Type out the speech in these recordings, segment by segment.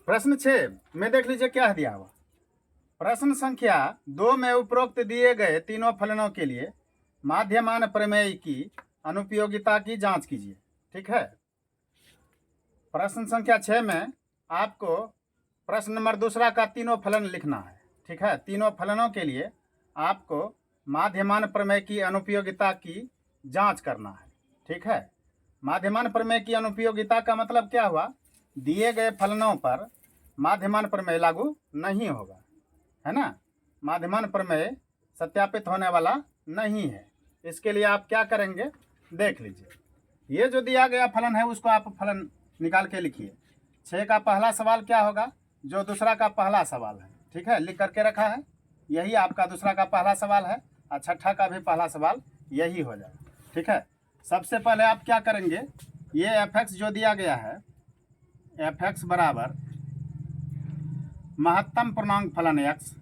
प्रश्न 6 में देख लीजिए क्या है दिया हुआ। प्रश्न संख्या 2 में उपरोक्त दिए गए तीनों फलनों के लिए माध्यमान प्रमेय की अनुपयोगिता की जांच कीजिए। ठीक है। प्रश्न संख्या 6 में आपको प्रश्न नंबर दूसरा का तीनों फलन लिखना है। ठीक है। तीनों फलनों के लिए आपको माध्यमान प्रमेय की अनुपयोगिता की जांच करना है। ठीक है। माध्यमान प्रमेय की अनुपयोगिता का मतलब क्या हुआ? दिए गए फलनों पर माध्यमान प्रमेय लागू नहीं होगा, है ना। माध्यमान प्रमेय सत्यापित होने वाला नहीं है। इसके लिए आप क्या करेंगे, देख लीजिए। ये जो दिया गया फलन है उसको आप फलन निकाल के लिखिए। 6 का पहला सवाल क्या होगा? जो दूसरा का पहला सवाल है। ठीक है, लिख करके रखा है। यही आपका दूसरा का पहला सवाल है और छठा का भी पहला सवाल यही हो जाएगा। ठीक है। सबसे पहले आप क्या करेंगे, ये f(x) जो दिया गया है, f(x) बराबर महत्तम पूर्णांक फलन x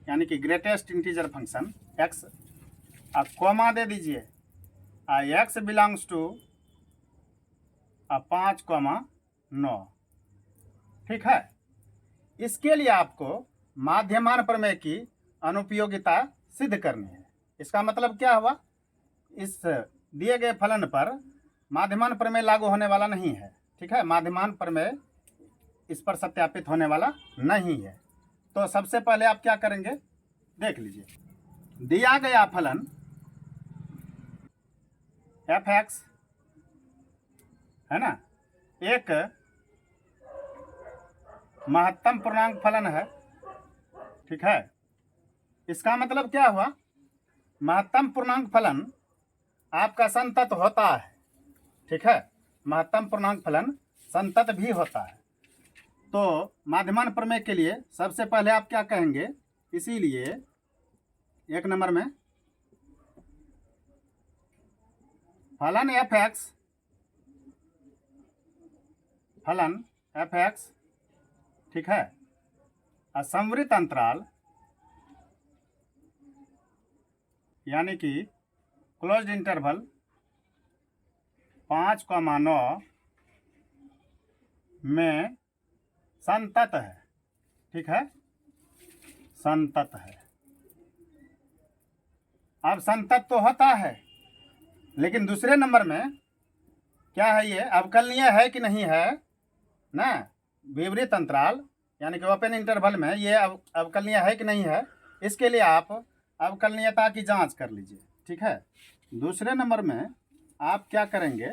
यानी कि ग्रेटेस्ट इंटीजर फंक्शन x, आप कॉमा दे दीजिए x बिलोंग्स टू 5,9। ठीक है। इसके लिए आपको माध्यमान प्रमेय की अनुपयोगिता सिद्ध करनी है। इसका मतलब क्या हुआ? इस दिए गए फलन पर माध्यमान प्रमेय लागू होने वाला नहीं है। ठीक है, माध्यमान प्रमेय इस पर सत्यापित होने वाला नहीं है। तो सबसे पहले आप क्या करेंगे, देख लीजिए। दिया गया फलन f(x) है ना, एक महत्तम पूर्णांक फलन है। ठीक है। इसका मतलब क्या हुआ? महत्तम पूर्णांक फलन आपका संतत होता है। ठीक है, महत्तम पूर्णांक फलन संतत भी होता है। तो माध्यमान प्रमेय के लिए सबसे पहले आप क्या कहेंगे, इसीलिए 1 नंबर में फलन f(x), ठीक है, असंवृत अंतराल यानी कि क्लोज्ड इंटरवल 5,9 में संतत है। ठीक है, संतत है। अब संतत तो होता है, लेकिन दूसरे नंबर में क्या है, ये अवकलनीय है कि नहीं है ना। विपरीत अंतराल यानी कि ओपन इंटरवल में ये अवकलनीय है कि नहीं है, इसके लिए आप अवकलनीयता की जांच कर लीजिए। ठीक है। दूसरे नंबर में आप क्या करेंगे,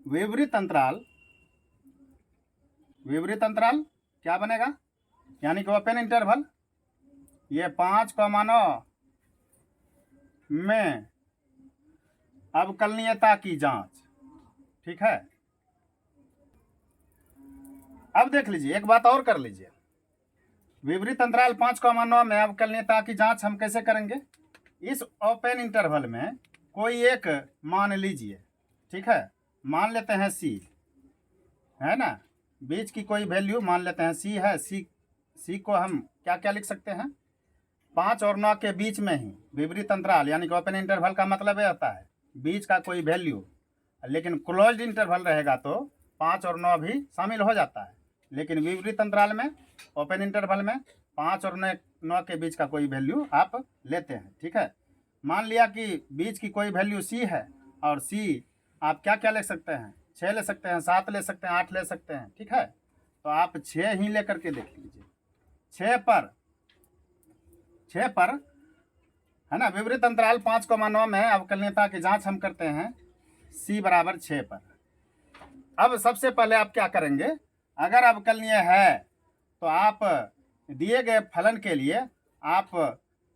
विपरीत अंतराल क्या बनेगा, यानी कि ओपन इंटरवल ये 5,9 में अवकलनीयता की जांच। ठीक है। अब देख लीजिए, एक बात और कर लीजिए। विपरीत अंतराल 5,9 में अवकलनीयता की जांच हम कैसे करेंगे, इस ओपन इंटरवल में कोई एक मान लीजिए। ठीक है, मान लेते हैं c, है ना, बीच की कोई वैल्यू मान लेते हैं c है। c को हम क्या क्या लिख सकते हैं, 5 और 9 के बीच में ही विपरीत अंतराल यानी कि ओपन इंटरवल का मतलब ये होता है बीच का कोई वैल्यू। लेकिन क्लोज्ड इंटरवल रहेगा तो 5 और 9 भी शामिल हो जाता है, लेकिन विपरीत अंतराल में, ओपन इंटरवल में 5 और 9 के बीच का कोई वैल्यू आप लेते हैं। ठीक है। मान लिया कि बीच की कोई वैल्यू c है, और c आप क्या क्या ले सकते हैं, 6 ले सकते हैं, 7 ले सकते हैं, 8 ले सकते हैं। ठीक है, तो आप 6 ही ले करके देख लीजिए। 6 पर है ना, विपरीत अंतराल 5,9 में अवकलनीयता की जांच हम करते हैं c बराबर 6 पर। अब सबसे पहले आप क्या करेंगे, अगर अवकलनीय है तो आप दिए गए फलन के लिए आप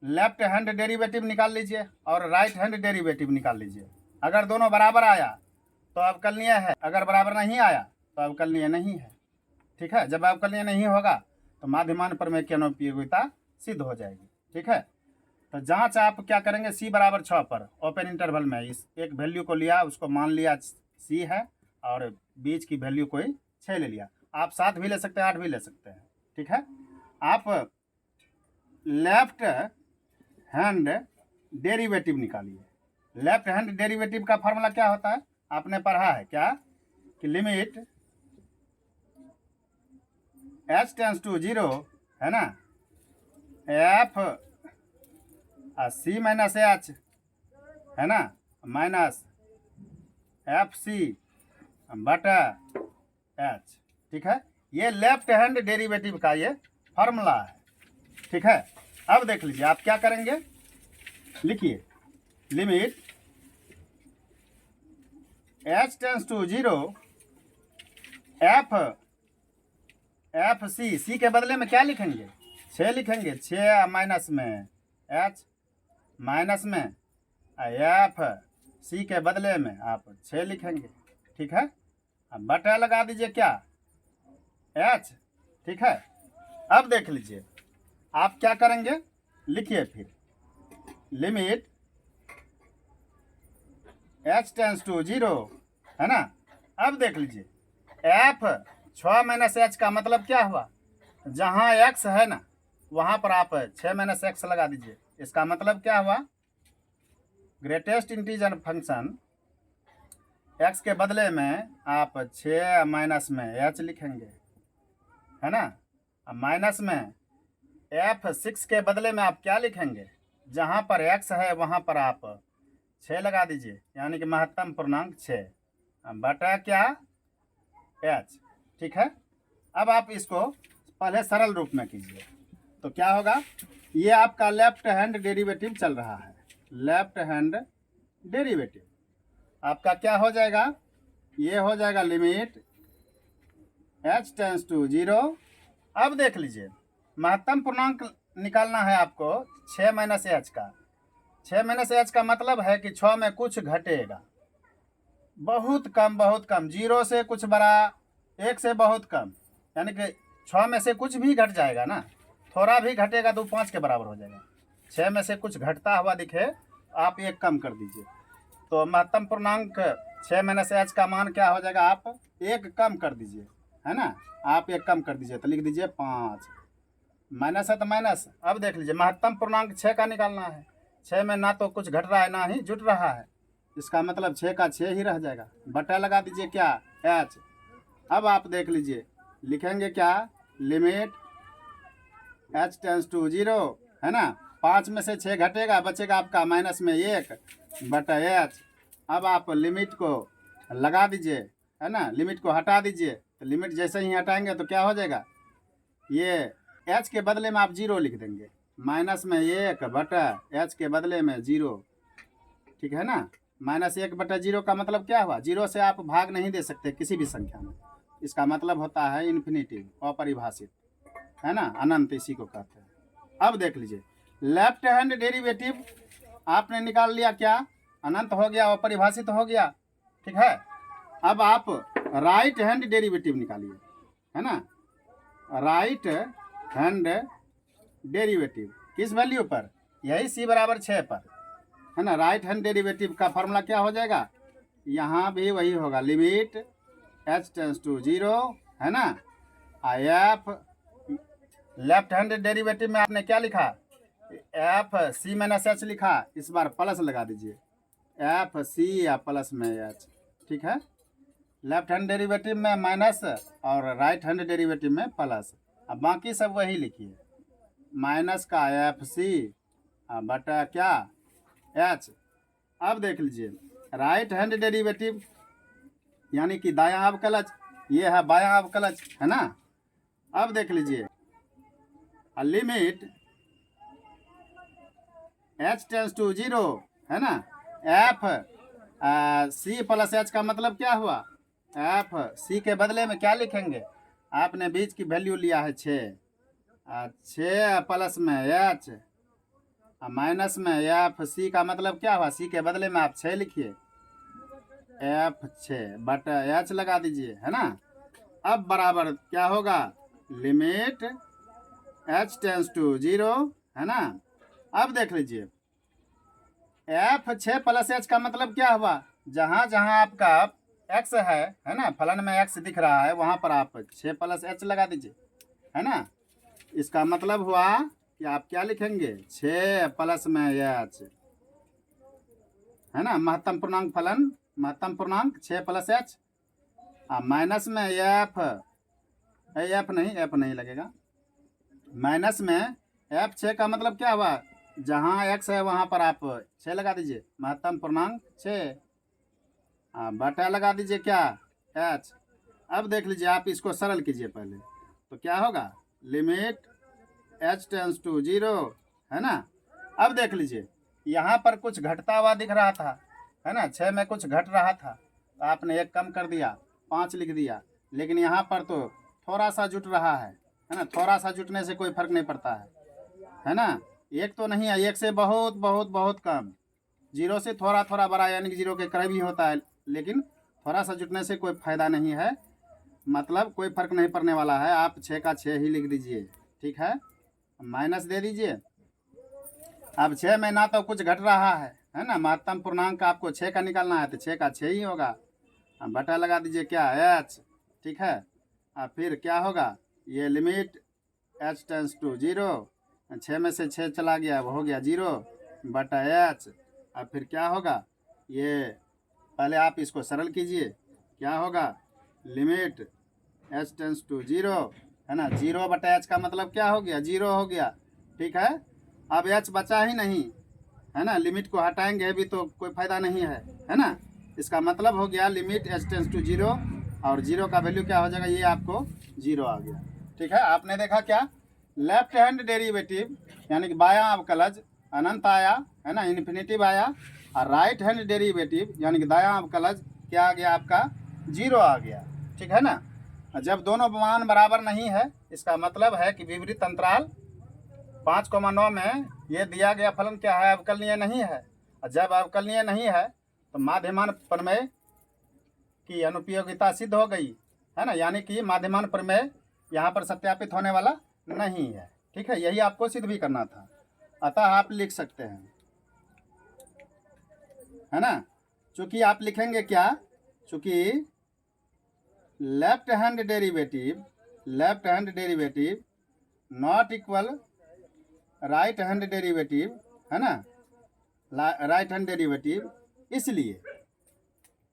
लेफ्ट हैंड डेरिवेटिव निकाल लीजिए और राइट हैंड डेरिवेटिव निकाल लीजिए। अगर दोनों बराबर आया तो अवकलनीय है, अगर बराबर नहीं आया तो अवकलनीय नहीं है। ठीक है, जब अवकलनीय नहीं होगा तो माध्यमान प्रमेय की अनुपयोगिता सिद्ध हो जाएगी। ठीक है, तो जांच आप क्या करेंगे, c बराबर 6 पर ओपन इंटरवल में इस एक वैल्यू को लिया, उसको मान लिया c है, और बीच की वैल्यू कोई 6 ले लिया। आप 7 भी ले सकते हैं, 8 भी ले सकते हैं। ठीक है, आप लेफ्ट हैंड डेरिवेटिव निकालिए। लेफ्ट हैंड डेरिवेटिव का फॉर्मूला क्या होता है, आपने पढ़ा है क्या, कि लिमिट h टेंस टू 0 है ना, f c माइनस h है ना, माइनस एफ सी बटा h। ठीक है, ये लेफ्ट हैंड डेरिवेटिव का ये फॉर्मूला है। ठीक है, अब देख लीजिए आप क्या करेंगे, लिखिए limit h tends to 0 F C के बदले में क्या लिखेंगे, 6 लिखेंगे, 6 माइनस में h माइनस में एफ सी के बदले में आप 6 लिखेंगे। ठीक है, अब बटा लगा दीजिए क्या, h। ठीक है, अब देख लीजिए आप क्या करेंगे, लिखिए फिर लिमिट h टेंस टू 0 है ना। अब देख लीजिए f 6 माइनस h का मतलब क्या हुआ, जहाँ x है ना वहाँ पर आप 6 माइनस x लगा दीजिए। इसका मतलब क्या हुआ, ग्रेटेस्ट इंटीजर फंक्शन x के बदले में आप 6 माइनस में h लिखेंगे, है ना। माइनस में f6 के बदले में आप क्या लिखेंगे, जहाँ पर x है वहाँ पर आप 6 लगा दीजिए, यानी कि महत्तम पूर्णांक 6 बटा क्या h। ठीक है, अब आप इसको पहले सरल रूप में कीजिए तो क्या होगा, ये आपका लेफ्ट हैंड डेरिवेटिव चल रहा है, लेफ्ट हैंड डेरिवेटिव आपका क्या हो जाएगा, ये हो जाएगा लिमिट h टेंस टू 0। अब देख लीजिए महत्तम पूर्णांक निकालना है आपको 6 माइनस h का। 6 माइनस h का मतलब है कि 6 में कुछ घटेगा, बहुत कम, 0 से कुछ बड़ा, 1 से बहुत कम, यानी कि 6 में से कुछ भी घट जाएगा ना, थोड़ा भी घटेगा तो 5 के बराबर हो जाएगा। 6 में से कुछ घटता हुआ दिखे आप 1 कम कर दीजिए, तो महत्तम पूर्णांक 6 माइनस h का मान क्या हो जाएगा, आप 1 कम कर दीजिए, है ना, आप 1 कम कर दीजिए तो लिख दीजिए 5, माइनस है तो माइनस। अब देख लीजिए महत्तम पूर्णांक 6 का निकालना है, 6 में ना तो कुछ घट रहा है ना ही जुट रहा है, इसका मतलब 6 का 6 ही रह जाएगा, बटा लगा दीजिए क्या h। अब आप देख लीजिए लिखेंगे क्या, लिमिट h टेंस टू 0 है ना, 5 में से 6 घटेगा, बचेगा आपका माइनस में 1 बटा h। अब आप लिमिट को लगा दीजिए, है ना, लिमिट को हटा दीजिए, तो लिमिट जैसे ही हटाएंगे तो क्या हो जाएगा, ये h के बदले में आप 0 लिख देंगे, माइनस में 1 बटा h के बदले में 0। ठीक है ना, माइनस 1 बटा 0 का मतलब क्या हुआ, 0 से आप भाग नहीं दे सकते किसी भी संख्या में, इसका मतलब होता है इन्फिनिटिव, अपरिभाषित, है ना, अनंत इसी को कहते हैं। अब देख लीजिए लेफ्ट हैंड डेरिवेटिव आपने निकाल लिया, क्या अनंत हो गया, अपरिभाषित हो गया। ठीक है, अब आप राइट हैंड डेरिवेटिव निकालिए, है ना, राइट हैंड डेरिवेटिव किस वैल्यू पर, यही c बराबर 6 पर, है ना। राइट हैंड डेरिवेटिव का फॉर्मूला क्या हो जाएगा, यहाँ भी वही होगा, लिमिट h टेंस टू 0 है ना, f लेफ्ट हैंड डेरिवेटिव में आपने क्या लिखा, एफ सी माइनस h लिखा, इस बार प्लस लगा दीजिए, एफ सी या प्लस में h। ठीक है, लेफ्ट हैंड डेरिवेटिव में माइनस और राइट हैंड डेरिवेटिव में प्लस, अब बाकी सब वही लिखिए, माइनस का एफ सी बटा क्या h। अब देख लीजिए राइट हैंड डेरिवेटिव यानी कि दायां अवकलज, ये है बायां अवकलज, है ना। अब देख लीजिए लिमिट h टेंस टू 0 है ना, एफ सी प्लस h का मतलब क्या हुआ, एफ सी के बदले में क्या लिखेंगे, आपने बीच की वैल्यू लिया है 6 प्लस में h माइनस में एफ सी का मतलब क्या हुआ, सी के बदले में आप 6 लिखिए, एफ 6 बटा h लगा दीजिए, है ना। अब बराबर क्या होगा, लिमिट h टेंस टू 0 है ना। अब देख लीजिए एफ 6 प्लस h का मतलब क्या हुआ, जहाँ जहाँ आपका x है ना, फलन में x दिख रहा है वहाँ पर आप 6 प्लस h लगा दीजिए, है ना। इसका मतलब हुआ कि आप क्या लिखेंगे, 6 प्लस में h, है ना, महत्तम पूर्णांक फलन, महत्तम पूर्णांक 6 प्लस h, माइनस में एफ एफ नहीं लगेगा। माइनस में एफ 6 का मतलब क्या हुआ, जहाँ एक्स है वहाँ पर आप 6 लगा दीजिए, महत्तम पूर्णांक 6, बटा लगा दीजिए क्या, एच। अब देख लीजिए, आप इसको सरल कीजिए पहले, तो क्या होगा, लिमिट एच टेंस टू 0, है ना। अब देख लीजिए, यहाँ पर कुछ घटता हुआ दिख रहा था, है ना, 6 में कुछ घट रहा था, तो आपने 1 कम कर दिया, 5 लिख दिया। लेकिन यहाँ पर तो थोड़ा सा जुट रहा है ना, थोड़ा सा जुटने से कोई फर्क नहीं पड़ता है ना। 1 तो नहीं है, 1 से बहुत बहुत बहुत कम, 0 से थोड़ा थोड़ा बड़ा, यानी कि 0 के करीब ही होता है। लेकिन थोड़ा सा जुटने से कोई फ़ायदा नहीं है, मतलब कोई फर्क नहीं पड़ने वाला है। आप 6 का 6 ही लिख दीजिए, ठीक है, माइनस दे दीजिए। अब 6 में ना तो कुछ घट रहा है ना, महत्तम पूर्णांक आपको 6 का निकालना है, तो 6 का 6 ही होगा। अब बटा लगा दीजिए क्या, एच, ठीक है। अब फिर क्या होगा, ये लिमिट एच टेंस टू 0, 6 में से 6 चला गया, वो हो गया 0 बटा एच। अब फिर क्या होगा, ये पहले आप इसको सरल कीजिए, क्या होगा, लिमिट एच टेंस टू 0, है ना, 0 बटा एच का मतलब क्या हो गया, 0 हो गया, ठीक है। अब एच बचा ही नहीं, है ना, लिमिट को हटाएंगे भी तो कोई फ़ायदा नहीं है ना। इसका मतलब हो गया लिमिट एच टेंस टू 0, और 0 का वैल्यू क्या हो जाएगा, ये आपको 0 आ गया, ठीक है। आपने देखा क्या, लेफ्ट हैंड डेरिवेटिव यानी कि बायां अवकलज अनंत आया, है ना, इन्फिनेटिव आया, और राइट हैंड डेरिवेटिव यानी कि दायां अवकलज क्या आ गया आपका, 0 आ गया, ठीक है ना। जब दोनों मान बराबर नहीं है, इसका मतलब है कि विपरीत अंतराल 5,9 में ये दिया गया फलन क्या है, अवकलनीय नहीं है। और जब अवकलनीय नहीं है तो माध्यमान प्रमेय की अनुपयोगिता सिद्ध हो गई, है ना, यानी कि माध्यमान प्रमेय यहाँ पर सत्यापित होने वाला नहीं है, ठीक है। यही आपको सिद्ध भी करना था, अतः आप लिख सकते हैं, है ना। चूंकि आप लिखेंगे क्या, चूंकि left hand derivative not equal right hand derivative, है ना, राइट हैंड डेरिवेटिव,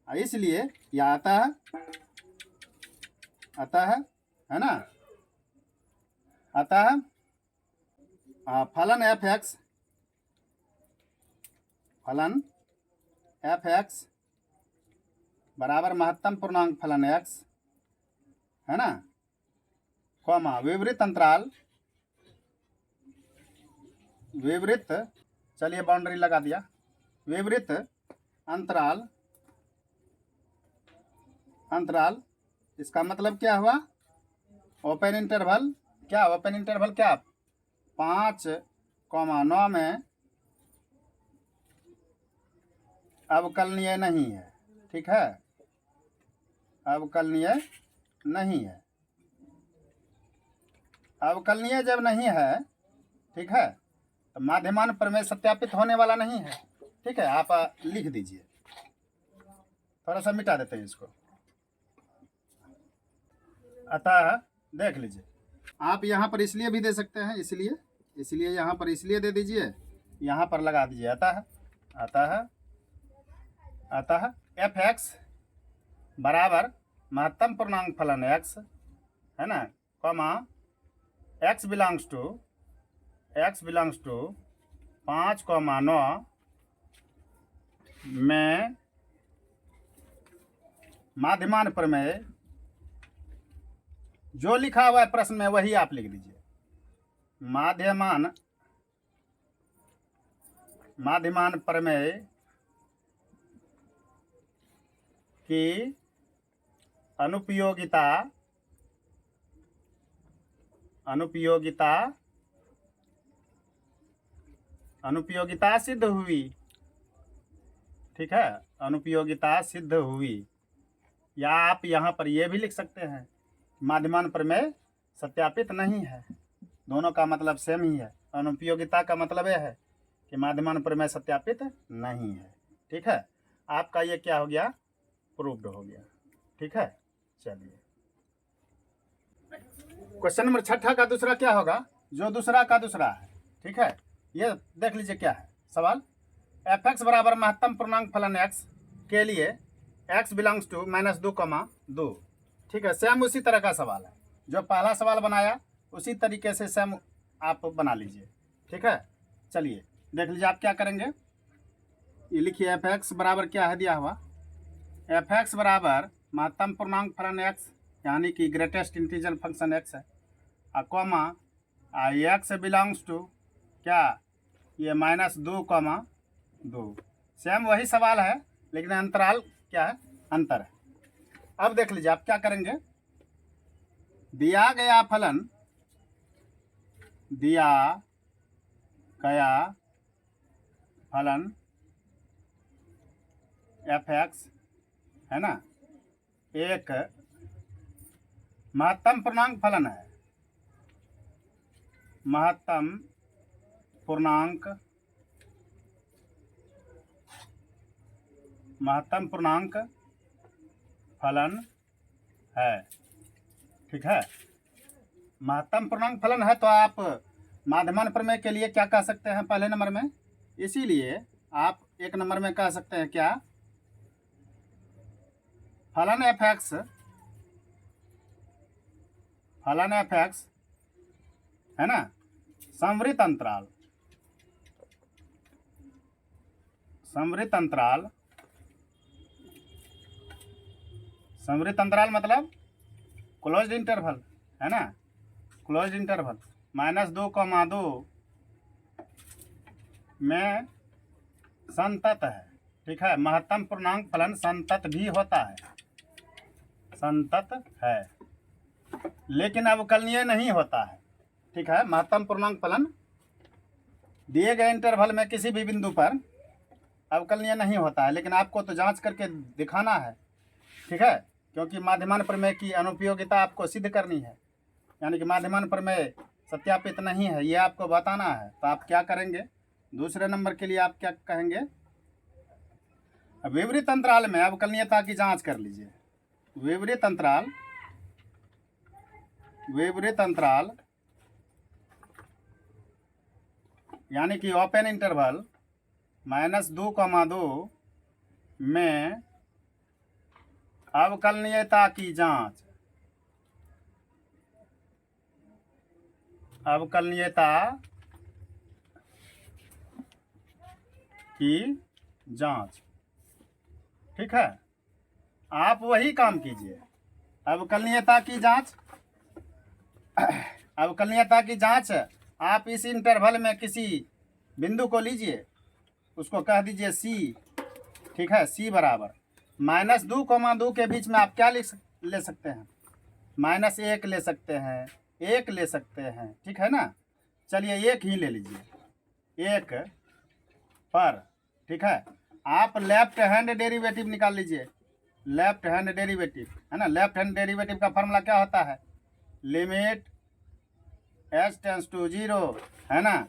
इसलिए यह आता है ना, अतः फलन एफ एक्स बराबर महत्तम पूर्णांक फलन एक्स, है ना, कॉमा विवृत, चलिए बाउंड्री लगा दिया, विवृत अंतराल, इसका मतलब क्या हुआ, ओपन इंटरवल क्या, 5,9 में अवकलनीय नहीं है, ठीक है, अवकलनीय नहीं है। अवकलनीय जब नहीं है, ठीक है, तो माध्यमान प्रमेय सत्यापित होने वाला नहीं है, ठीक है। आप लिख दीजिए, थोड़ा सा मिटा देते हैं इसको। अतः देख लीजिए, आप यहाँ पर इसलिए भी दे सकते हैं, इसलिए यहाँ पर इसलिए दे दीजिए, यहाँ पर लगा दीजिए अतः एफ एक्स बराबर महत्तम पूर्णांक फलन एक्स, है ना, कॉमा एक्स बिलोंग्स टू 5,9 में माध्यमान प्रमेय, जो लिखा हुआ है प्रश्न में वही आप लिख दीजिए, माध्यमान प्रमेय की अनुपयोगिता सिद्ध हुई, ठीक है, अनुपयोगिता सिद्ध हुई। या आप यहाँ पर ये भी लिख सकते हैं, माध्यमान प्रमेय सत्यापित नहीं है, दोनों का मतलब सेम ही है। अनुपयोगिता का मतलब यह है कि माध्यमान प्रमेय सत्यापित नहीं है, ठीक है। आपका ये क्या हो गया, प्रूव्ड हो गया, ठीक है। चलिए क्वेश्चन नंबर 6 का दूसरा क्या होगा, जो दूसरा का दूसरा है, ठीक है। ये देख लीजिए क्या है सवाल, एफ एक्स बराबर महत्तम पूर्णांक फलन एक्स के लिए एक्स बिलोंग्स टू -2,2, ठीक है। सेम उसी तरह का सवाल है, जो पहला सवाल बनाया उसी तरीके से सेम आप बना लीजिए। ठीक है, चलिए देख लीजिए आप क्या करेंगे। ये लिखिए एफ एक्स बराबर क्या है दिया हुआ, एफ एक्स बराबर महत्तम पूर्णांक फलन एक्स यानी कि ग्रेटेस्ट इंटीजर फंक्शन एक्स है, कॉमा एक्स बिलोंग्स टू क्या, ये -2, सेम वही सवाल है लेकिन अंतराल क्या है, अंतर है। अब देख लीजिए आप क्या करेंगे, दिया गया फलन एफ एक्स है ना, एक महत्तम पूर्णांक फलन है, महत्तम पूर्णांक फलन है। ठीक है, महत्तम पूर्णांक फलन है तो आप माध्यमान प्रमेय के लिए क्या कह सकते हैं पहले नंबर में, इसीलिए आप एक नंबर में कह सकते हैं क्या, फलन एफ एक्स है ना, संवृत अंतराल मतलब क्लोज्ड इंटरवल है ना, क्लोज्ड इंटरवल -2, में संतत है। ठीक है, महत्तम पूर्णांक फलन संतत भी होता है, संतत है लेकिन अवकलनीय नहीं होता है। ठीक है, महत्तम पूर्णांक फलन दिए गए इंटरवल में किसी भी बिंदु पर अवकलनीय नहीं होता है, लेकिन आपको तो जांच करके दिखाना है। ठीक है, क्योंकि माध्यमान प्रमेय की अनुपयोगिता आपको सिद्ध करनी है, यानी कि माध्यमान प्रमेय सत्यापित नहीं है ये आपको बताना है। तो आप क्या करेंगे, दूसरे नंबर के लिए आप क्या कहेंगे, विवरित अंतराल में अवकलनीयता की जांच कर लीजिए। विवरित अंतराल यानी कि ओपन इंटरवल -2, में अवकलनीयता की जांच, अवकलनीयता की जांच। ठीक है, आप वही काम कीजिए, अवकलनीयता की जांच। अवकलनीयता की जांच आप इस इंटरवल में किसी बिंदु को लीजिए, उसको कह दीजिए सी। ठीक है, सी बराबर -2, के बीच में आप क्या ले सकते हैं, -1 ले सकते हैं, 1 ले सकते हैं। ठीक है ना, चलिए 1 ही ले लीजिए, 1 पर। ठीक है, आप लेफ्ट हैंड डेरिवेटिव निकाल लीजिए, लेफ्ट हैंड डेरिवेटिव है ना, लेफ्ट हैंड डेरिवेटिव का फॉर्मूला क्या होता है, लिमिट h टेंस टू 0 है ना,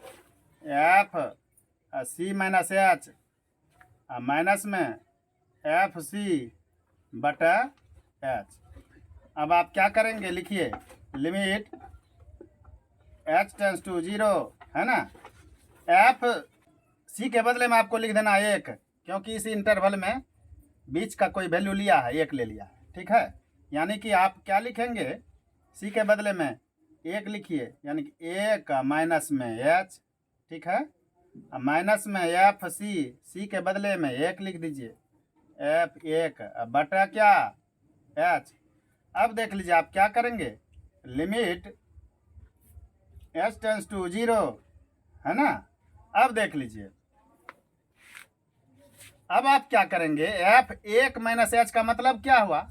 F C minus H minus में एफ सी बटा एच। अब आप क्या करेंगे, लिखिए लिमिट h टेंस टू 0 है ना, एफ सी के बदले में आपको लिख देना 1, क्योंकि इस इंटरवल में बीच का कोई वैल्यू लिया है, 1 ले लिया है। ठीक है, यानी कि आप क्या लिखेंगे, सी के बदले में 1 लिखिए, यानी कि 1 माइनस में एच। ठीक है, माइनस में एफ सी के बदले में 1 लिख दीजिए, एफ 1 बटा क्या, एच। अब देख लीजिए आप क्या करेंगे, लिमिट एच टेंस टू 0 है ना। अब देख लीजिए, अब आप क्या करेंगे, f1 माइनस एच का मतलब क्या हुआ,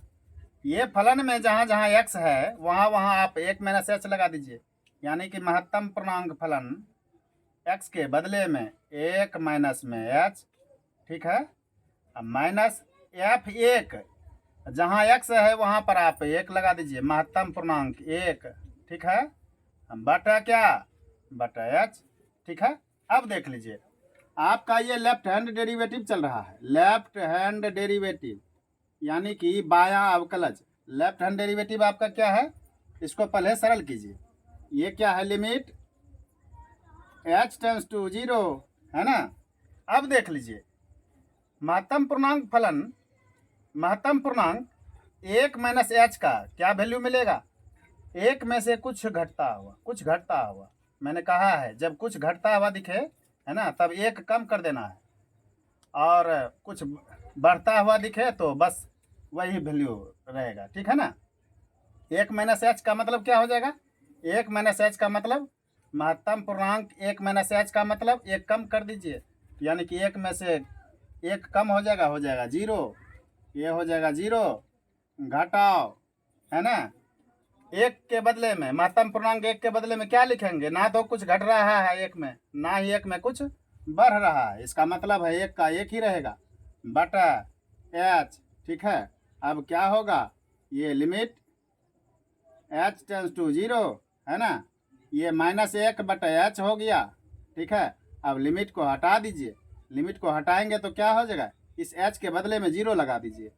ये फलन में जहाँ जहाँ x है वहाँ वहाँ आप 1 माइनस एच लगा दीजिए, यानी कि महत्तम पूर्णांक फलन x के बदले में 1 माइनस में h। ठीक है, माइनस f1 जहाँ x है वहाँ पर आप 1 लगा दीजिए, महत्तम पूर्णांक 1। ठीक है, बटा क्या, बटा h। ठीक है, अब देख लीजिए आपका ये लेफ्ट हैंड डेरिवेटिव चल रहा है, लेफ्ट हैंड डेरिवेटिव यानी कि बायां अवकलज। लेफ्ट हैंड डेरिवेटिव आपका क्या है, इसको पहले सरल कीजिए, ये क्या है, लिमिट h टेंस टू 0 है ना। अब देख लीजिए महत्तम पूर्णांक फलन, महत्तम पूर्णांक 1 माइनस एच का क्या वैल्यू मिलेगा, एक में से कुछ घटता हुआ, मैंने कहा है जब कुछ घटता हुआ दिखे, है ना, तब एक कम कर देना है, और कुछ बढ़ता हुआ दिखे तो बस वही वैल्यू रहेगा, ठीक है ना। एक माइनस एच का मतलब क्या हो जाएगा, एक माइनस एच का मतलब महत्तम पूर्णांक, एक माइनस एच का मतलब एक कम कर दीजिए, यानी कि एक में से एक कम हो जाएगा जीरो, ये हो जाएगा जीरो, घटाओ, है ना। एक के बदले में महत्तम पूर्णांक एक के बदले में क्या लिखेंगे, ना तो कुछ घट रहा है एक में, ना ही एक में कुछ बढ़ रहा है, इसका मतलब है एक का एक ही रहेगा बटा एच, ठीक है। अब क्या होगा, ये limit H tends to zero, है ना, ये माइनस एक बटा एच हो गया, ठीक है। अब लिमिट को हटा दीजिए, लिमिट को हटाएंगे तो क्या हो जाएगा, इस एच के बदले में जीरो लगा दीजिए,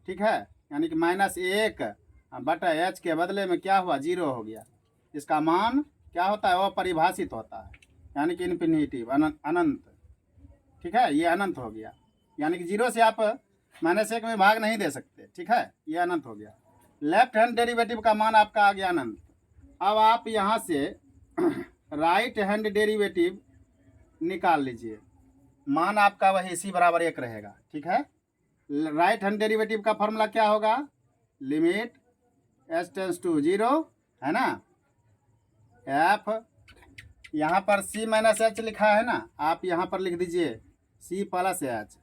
ठीक है, यानी कि माइनस एक बटा एच के बदले में क्या हुआ, जीरो हो गया। इसका मान क्या होता है, अपरिभाषित होता है, यानी कि इन्फिनिटिव, अनंत, ठीक है, ये अनंत हो गया, यानी कि जीरो से आप माइनस एक में भाग नहीं दे सकते, ठीक है, ये अनंत हो गया। लेफ्ट हैंड डेरिवेटिव का मान आपका आ गया अनंत। अब आप यहाँ से राइट हैंड डेरिवेटिव निकाल लीजिए, मान आपका वही सी बराबर एक रहेगा, ठीक है। राइट हैंड डेरिवेटिव का फॉर्मूला क्या होगा, limit H tends to zero, है ना, एफ, यहाँ पर सी माइनस एच लिखा है ना, आप यहाँ पर लिख दीजिए सी प्लस एच,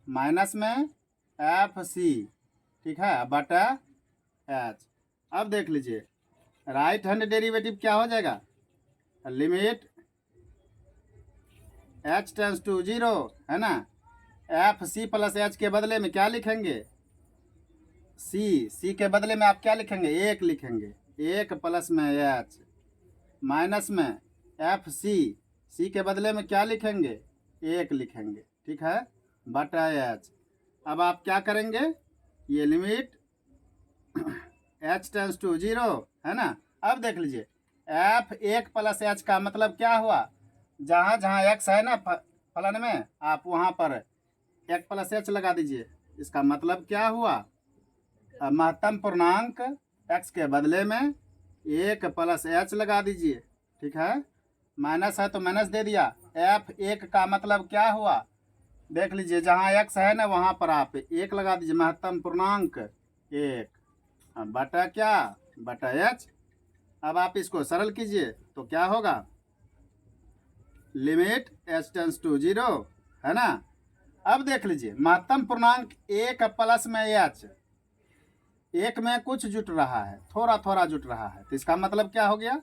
माइनस में एफ सी, ठीक है, बटा एच। अब देख लीजिए राइट हैंड डेरिवेटिव क्या हो जाएगा, limit H tends to zero, है ना, एफ सी प्लस एच के बदले में क्या लिखेंगे, सी के बदले में आप क्या लिखेंगे, एक लिखेंगे, एक प्लस में एच, माइनस में एफ सी के बदले में क्या लिखेंगे, एक लिखेंगे, ठीक है, बटा एच। अब आप क्या करेंगे, ये limit H tends to zero, है ना। अब देख लीजिए एफ एक प्लस एच का मतलब क्या हुआ, जहाँ जहाँ एक्स है ना फलन में, आप वहाँ पर एक प्लस एच लगा दीजिए, इसका मतलब क्या हुआ, महत्तम पूर्णांक एक्स के बदले में एक प्लस एच लगा दीजिए, ठीक है, माइनस है तो माइनस दे दिया। एफ एक का मतलब क्या हुआ, देख लीजिए जहाँ एक्स है ना वहाँ पर आप एक लगा दीजिए, महत्तम पूर्णांक एक, बटा क्या, बटा एच। अब आप इसको सरल कीजिए तो क्या होगा, limit H tends to zero, है ना। अब देख लीजिए महत्तम पूर्णांक एक प्लस में एच, एक में कुछ जुट रहा है, थोड़ा थोड़ा जुट रहा है, तो इसका मतलब क्या हो गया,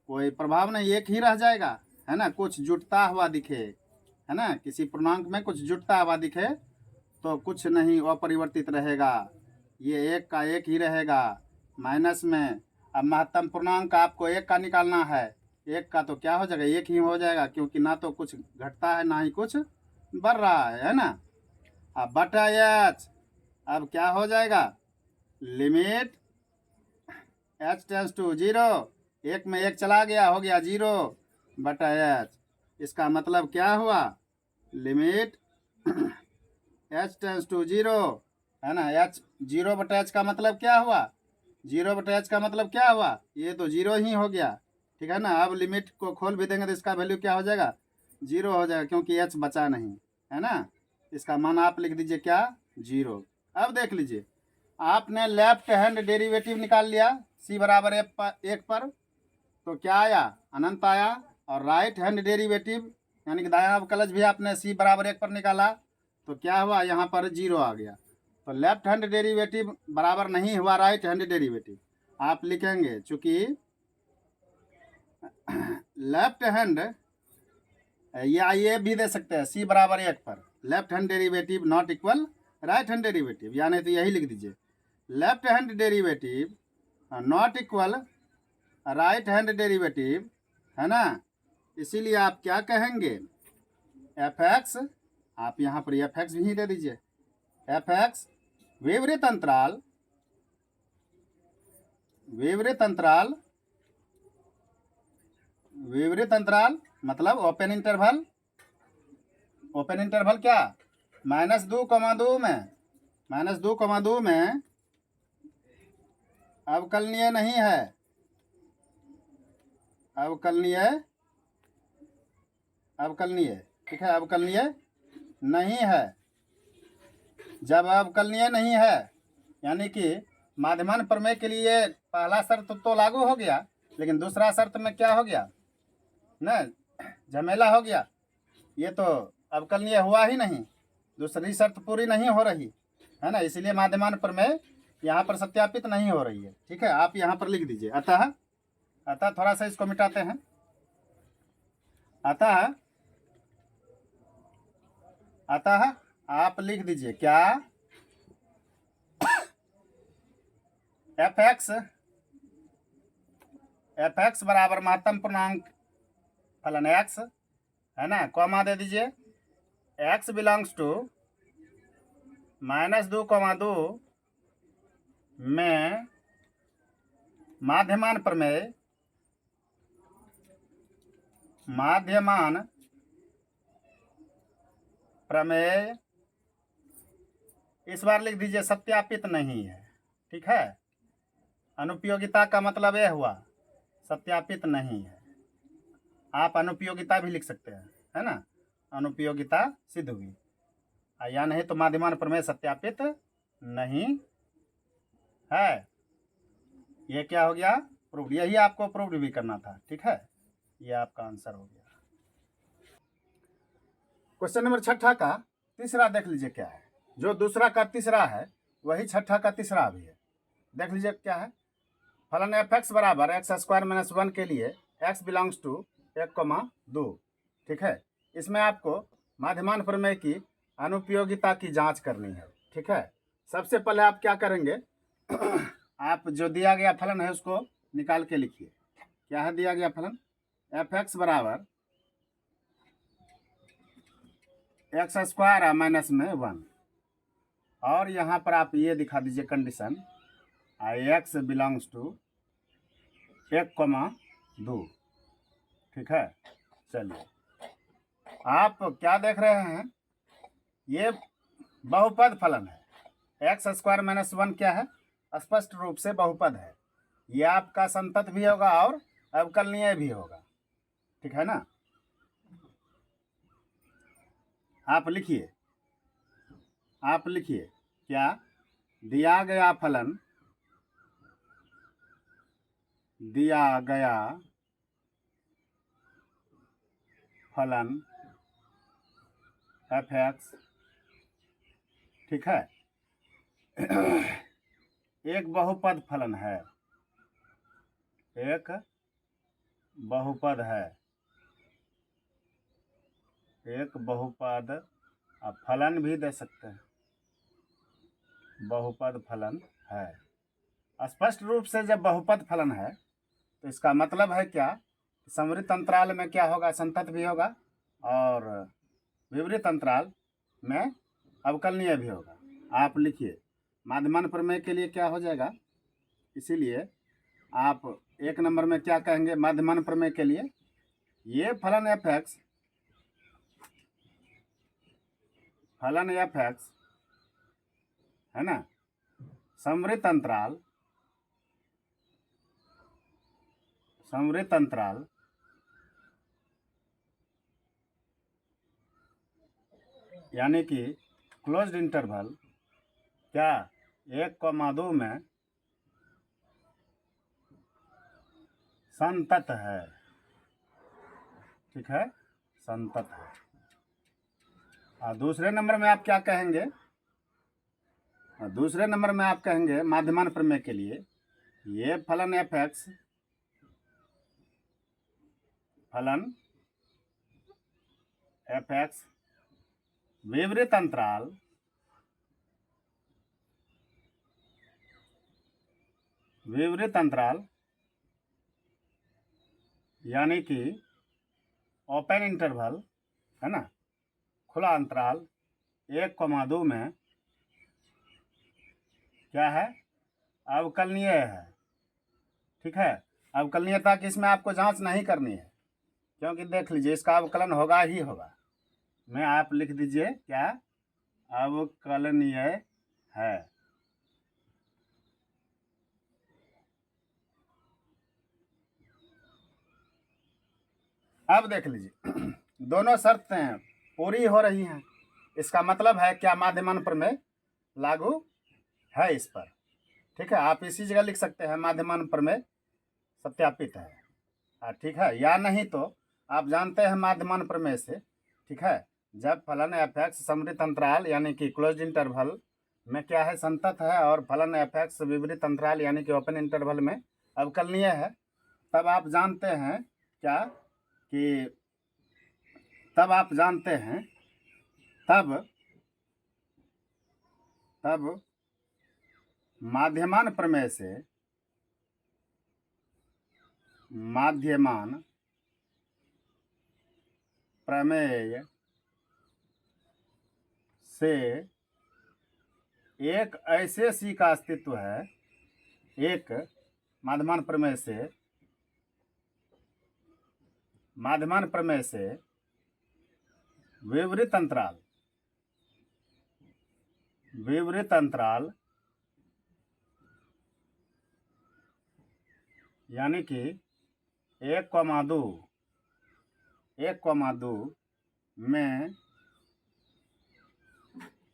कोई प्रभाव नहीं, एक ही रह जाएगा, है ना, कुछ जुटता हुआ दिखे, है ना, किसी पूर्णांक में कुछ जुटता हुआ दिखे तो कुछ नहीं अपरिवर्तित रहेगा, ये एक का एक ही रहेगा, माइनस में। अब महत्तम पूर्णांक आपको एक का निकालना है, एक का तो क्या हो जाएगा, एक ही हो जाएगा, क्योंकि ना तो कुछ घटता है ना ही कुछ बढ़ रहा है ना। अब बटा एच, अब क्या हो जाएगा, limit H tends to zero, एक में एक चला गया, हो गया जीरो, बटा एच। इसका मतलब क्या हुआ, limit H tends to zero, है ना, एच जीरो बटा एच का मतलब क्या हुआ, जीरो बटा एच का मतलब क्या हुआ, ये तो जीरो ही हो गया, ठीक है ना। अब लिमिट को खोल भी देंगे तो इसका वैल्यू क्या हो जाएगा, जीरो हो जाएगा, क्योंकि एच बचा नहीं, है ना। इसका मान आप लिख दीजिए क्या, जीरो। अब देख लीजिए आपने लेफ्ट हैंड डेरिवेटिव निकाल लिया सी बराबर एक पर, तो क्या आया, अनंत आया। और राइट हैंड डेरिवेटिव यानी कि दायां अवकलज भी आपने सी बराबर एक पर निकाला, तो क्या हुआ, यहाँ पर जीरो आ गया। तो लेफ्ट हैंड डेरिवेटिव बराबर नहीं हुआ राइट हैंड डेरिवेटिव, आप लिखेंगे चूंकि लेफ्ट हैंड, या ये भी दे सकते हैं सी बराबर एक पर left hand derivative not equal right hand derivative, यानी तो यही लिख दीजिए left hand derivative not equal right hand derivative, है ना। इसीलिए आप क्या कहेंगे, एफ एक्स, आप यहाँ पर एफ एक्स भी दे दीजिए, एफ एक्स विवृत अंतराल, विवृत अंतराल, विवृत अंतराल मतलब ओपन इंटरवल, ओपन इंटरवल क्या, -2,2 में, -2,2 में अवकलनीय नहीं है, अवकलनीय, अवकलनीय, ठीक है, अवकलनीय नहीं है। जब अवकलनीय नहीं है यानी कि माध्यमान प्रमेय के लिए पहला शर्त तो लागू हो गया, लेकिन दूसरा शर्त में क्या हो गया ना, झमेला हो गया, ये तो अवकलनीय हुआ ही नहीं, दूसरी शर्त पूरी नहीं हो रही है ना, इसलिए माध्यमान प्रमेय यहाँ पर सत्यापित नहीं हो रही है। ठीक है, आप यहाँ पर लिख दीजिए अतः, अतः थोड़ा सा इसको मिटाते हैं, अतः, अतः आप लिख दीजिए क्या, एफ एक्स बराबर महत्तम पूर्णांक फलन एक्स है ना, कॉमा दे दीजिए, एक्स बिलोंग्स टू -2,2 में माध्यमान प्रमेय, माध्यमान प्रमेय इस बार लिख दीजिए सत्यापित नहीं है। ठीक है, अनुपयोगिता का मतलब यह हुआ सत्यापित नहीं है, आप अनुपयोगिता भी लिख सकते हैं है ना, अनुपयोगिता सिद्ध हुई, या नहीं तो माध्यमान प्रमेय सत्यापित नहीं है। ये क्या हो गया, प्रूव्ड, यही आपको प्रूव्ड भी करना था। ठीक है, ये आपका आंसर हो गया। क्वेश्चन नंबर 6 का तीसरा देख लीजिए क्या है, जो दूसरा का तीसरा है वही 6 का तीसरा भी है। देख लीजिए क्या है, फलन एफ एक्स बराबर x² - 1 के लिए x बिलोंग्स टू 1,2। ठीक है, इसमें आपको माध्यमान प्रमेय की अनुपयोगिता की जांच करनी है। ठीक है, सबसे पहले आप क्या करेंगे आप जो दिया गया फलन है उसको निकाल के लिखिए। क्या है दिया गया फलन, एफ एक्स बराबर x² - 1, और यहाँ पर आप ये दिखा दीजिए कंडीशन, x बिलोंग्स टू 1,2। ठीक है, चलिए आप क्या देख रहे हैं, ये बहुपद फलन है, x² - 1 क्या है, स्पष्ट रूप से बहुपद है, ये आपका संतत भी होगा और अवकलनीय भी होगा। ठीक है ना, आप लिखिए, आप लिखिए क्या, दिया गया फलन, दिया गया फलन एफ एक्स, ठीक है, एक बहुपद फलन है, एक बहुपद है, एक बहुपद, आप फलन भी दे सकते हैं, बहुपद फलन है। स्पष्ट रूप से जब बहुपद फलन है तो इसका मतलब है क्या, समवृत्त अंतराल में क्या होगा, संतत भी होगा और विवृत अंतराल में अवकलनीय भी होगा। आप लिखिए माध्यमान प्रमेय के लिए क्या हो जाएगा, इसीलिए आप 1 नंबर में क्या कहेंगे माध्यमान प्रमेय के लिए, ये फलन एफ एक्स, फलन एफ एक्स है ना, समवृत्त अंतराल, समवृत्त अंतराल यानी कि क्लोज्ड इंटरवल क्या 1,2 में संतत है। ठीक है, संतत है। और दूसरे नंबर में आप क्या कहेंगे, दूसरे नंबर में आप कहेंगे माध्यमान प्रमेय के लिए, ये फलन एफ एक्स, फलन एफ एक्स विवृत अंतराल, विवृत अंतराल यानी कि ओपन इंटरवल है ना, खुला अंतराल 1,2 में क्या है, अवकलनीय है। ठीक है, अवकलनीयता की इसमें आपको जांच नहीं करनी है, क्योंकि देख लीजिए इसका अवकलन होगा ही होगा। मैं आप लिख दीजिए क्या, अवकलनीय है। अब देख लीजिए दोनों शर्तें पूरी हो रही हैं, इसका मतलब है क्या माध्यमान प्रमेय लागू है इस पर। ठीक है, आप इसी जगह लिख सकते हैं माध्यमान प्रमेय सत्यापित है। ठीक है, या नहीं तो आप जानते हैं माध्यमान प्रमेय से, ठीक है, जब फलन एफ एक्स समृत अंतराल यानी कि क्लोज इंटरवल में क्या है, संतत है, और फलन एफ एक्स विपरीत अंतराल यानी कि ओपन इंटरवल में अवकलनीय है, तब आप जानते हैं क्या कि तब आप जानते हैं तब माध्यमान प्रमेय से एक ऐसे सी का अस्तित्व है, एक माध्यमान प्रमेय से विपरीत अंतराल यानी कि 1,2 में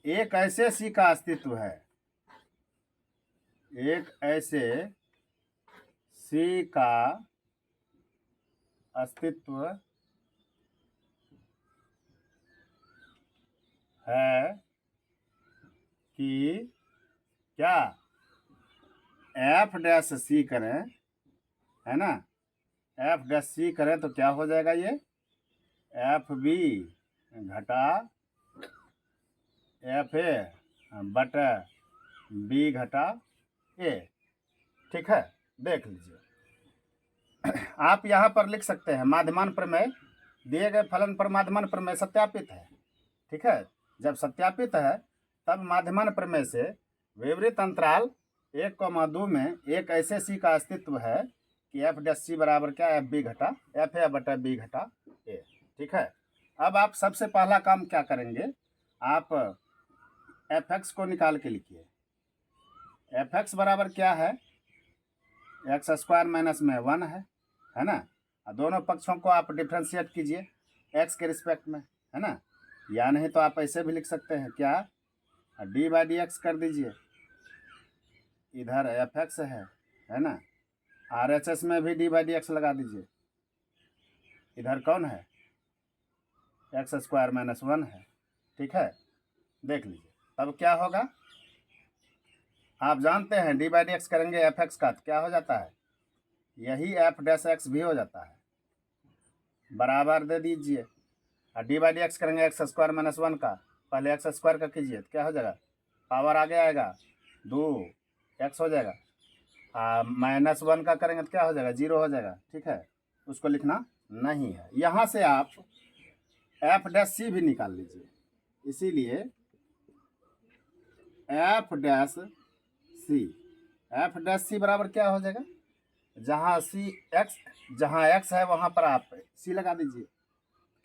एक ऐसे सी का अस्तित्व है, एक ऐसे सी का अस्तित्व है कि क्या एफ डैश सी करें, है ना, एफ डैश सी करें तो क्या हो जाएगा, ये एफ बी घटा एफ ए बटा बी घटा ए। ठीक है, देख लीजिए आप यहाँ पर लिख सकते हैं माध्यमान प्रमेय दिए गए फलन पर माध्यमान प्रमेय सत्यापित है। ठीक है, जब सत्यापित है तब माध्यमान प्रमेय से विपरीत अंतराल 1,2 में एक ऐसे सी का अस्तित्व है कि एफ डैश सी बराबर क्या, एफ बी घटा एफ ए बटा बी घटा ए। ठीक है, अब आप सबसे पहला काम क्या करेंगे, आप एफ एक्स को निकाल के लिखिए। एफ एक्स बराबर क्या है, एक्स स्क्वायर माइनस में 1 है ना, दोनों पक्षों को आप डिफ्रेंशिएट कीजिए एक्स के रिस्पेक्ट में, है ना, या नहीं तो आप ऐसे भी लिख सकते हैं क्या, डी बाई डी एक्स कर दीजिए, इधर एफ एक्स है ना, आर एच एस में भी डी बाई डी एक्स लगा दीजिए, इधर कौन है, एक्स स्क्वायर माइनस 1 है। ठीक है, देख लीजिए तब क्या होगा, आप जानते हैं डी बाई डी एक्स करेंगे एफ एक्स का तो क्या हो जाता है, यही एफ डैश एक्स भी हो जाता है, बराबर दे दीजिए, और डी बाई डी एक्स करेंगे एक्स स्क्वायर माइनस 1 का, पहले एक्स स्क्वायर का कीजिए तो क्या हो जाएगा, पावर आगे आएगा 2 एक्स हो जाएगा, -1 का करेंगे तो क्या हो जाएगा, 0 हो जाएगा। ठीक है, उसको लिखना नहीं है। यहाँ से आप एफ डैश सी भी निकाल लीजिए, इसीलिए एफ डैश सी बराबर क्या हो जाएगा, जहाँ एक्स है वहाँ पर आप सी लगा दीजिए,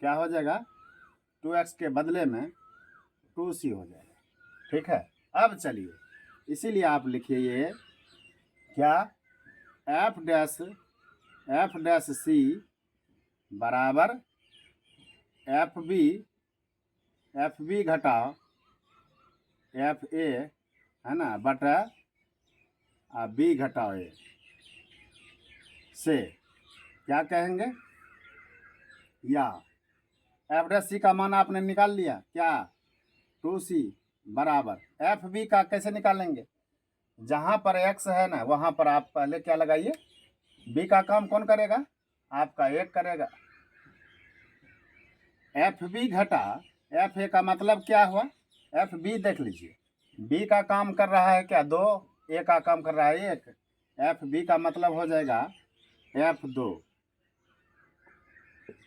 क्या हो जाएगा, 2x के बदले में 2c हो जाएगा। ठीक है, अब चलिए इसीलिए आप लिखिए ये क्या, एफ डैश सी बराबर एफ बी घटा एफ ए, है ना, बटा बी घटाओ ए से क्या कहेंगे, या एफ डैश सी का मान आपने निकाल लिया क्या, 2c बराबर एफ बी का कैसे निकालेंगे, जहाँ पर x है ना वहाँ पर आप पहले क्या लगाइए, b का काम कौन करेगा, आपका 1 करेगा, एफ बी घटा एफ ए का मतलब क्या हुआ, एफ बी देख लीजिए, b का काम कर रहा है क्या 2, ए का काम कर रहा है 1, एफ बी का मतलब हो जाएगा f2,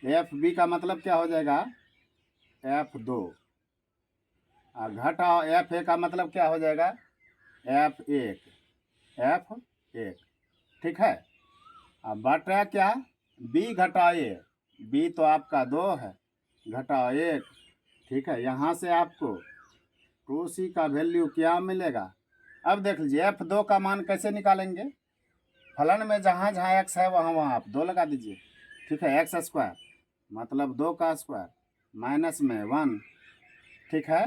एफ बी का मतलब क्या हो जाएगा f2, और घटाओ एफ ए का मतलब क्या हो जाएगा f1। ठीक है, अब बटा क्या, b घटा ए, b तो आपका 2 है, घटाओ 1। ठीक है, यहाँ से आपको 2c का वैल्यू क्या मिलेगा, अब देख लीजिए f2 का मान कैसे निकालेंगे, फलन में जहाँ जहाँ x है वहाँ वहाँ आप 2 लगा दीजिए। ठीक है, एक्स स्क्वायर मतलब 2 का स्क्वायर माइनस में 1, ठीक है।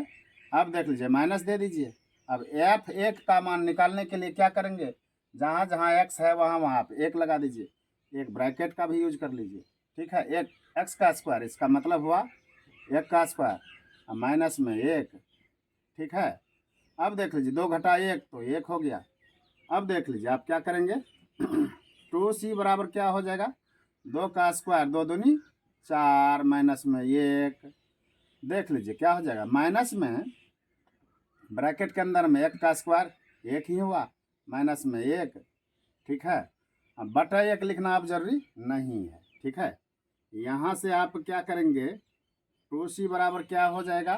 अब देख लीजिए माइनस दे दीजिए। अब f1 का मान निकालने के लिए क्या करेंगे, जहाँ जहाँ x है वहाँ वहाँ आप 1 लगा दीजिए, एक ब्रैकेट का भी यूज कर लीजिए, ठीक है। एक x का स्क्वायर, इसका मतलब हुआ 1 का स्क्वायर माइनस में 1, ठीक है। अब देख लीजिए 2 घटा 1 तो 1 हो गया। अब देख लीजिए आप क्या करेंगे 2c बराबर क्या हो जाएगा, 2 का स्क्वायर 2 दूनी 4 माइनस में 1। देख लीजिए क्या हो जाएगा, माइनस में ब्रैकेट के अंदर में 1 का स्क्वायर 1 ही हुआ माइनस में 1, ठीक है। अब बटा 1 लिखना अब जरूरी नहीं है, ठीक है। यहाँ से आप क्या करेंगे 2c बराबर क्या हो जाएगा,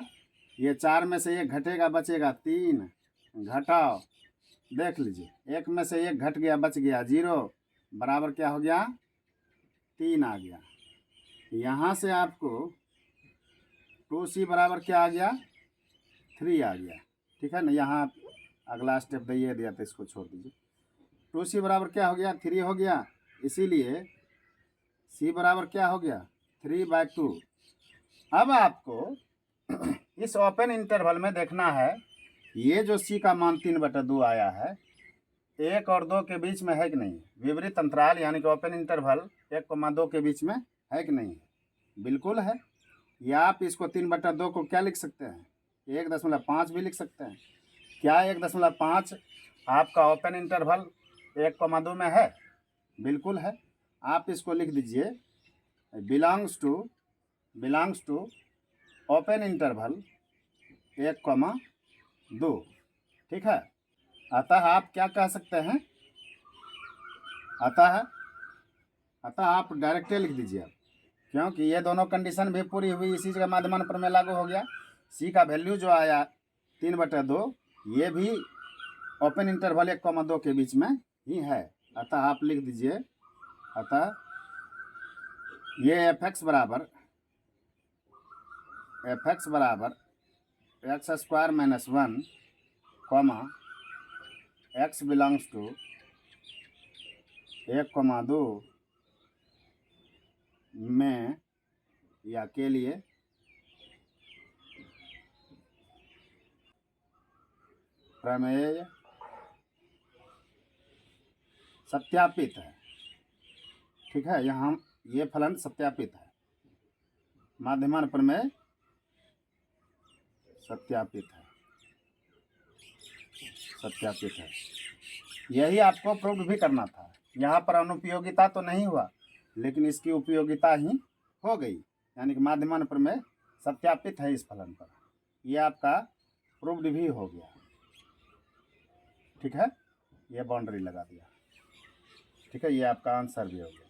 ये 4 में से 1 घटेगा बचेगा 3, घटाओ, देख लीजिए 1 में से 1 घट गया बच गया 0, बराबर क्या हो गया 3 आ गया। यहाँ से आपको 2c बराबर क्या आ गया 3 आ गया, ठीक है ना। यहाँ अगला स्टेप दे दिया तो इसको छोड़ दीजिए। 2c बराबर क्या हो गया 3 हो गया, इसीलिए c बराबर क्या हो गया 3/2। अब आपको इस ओपन इंटरवल में देखना है, ये जो c का मान 3/2 आया है 1 और 2 के बीच में है कि नहीं, विपरीत अंतराल यानी कि ओपन इंटरवल 1,2 के बीच में है कि नहीं, बिल्कुल है। या आप इसको 3/2 को क्या लिख सकते हैं 1.5 भी लिख सकते हैं। क्या 1.5 आपका ओपन इंटरवल 1,2 में है, बिल्कुल है। आप इसको लिख दीजिए बिलोंग्स टू ओपन इंटरवल 1,2, ठीक है। अतः आप क्या कह सकते हैं, अतः आप डायरेक्ट लिख दीजिए आप, क्योंकि ये दोनों कंडीशन भी पूरी हुई, इसी का माध्यमान प्रमेय लागू हो गया। सी का वैल्यू जो आया 3/2 ये भी ओपन इंटरवल 1,2 के बीच में ही है। अतः आप लिख दीजिए, अतः ये fx बराबर x² minus 1 x belongs to 1,2 में या के लिए प्रमेय सत्यापित है, ठीक है। यहाँ ये फलन सत्यापित है, माध्यमान प्रमेय सत्यापित है। यही आपको प्रूव भी करना था। यहाँ पर अनुपयोगिता तो नहीं हुआ, लेकिन इसकी उपयोगिता ही हो गई, यानी कि माध्यमान प्रमेय सत्यापित है इस फलन पर। यह आपका प्रूव्ड भी हो गया, ठीक है। ये बाउंड्री लगा दिया, ठीक है। ये आपका आंसर भी हो गया।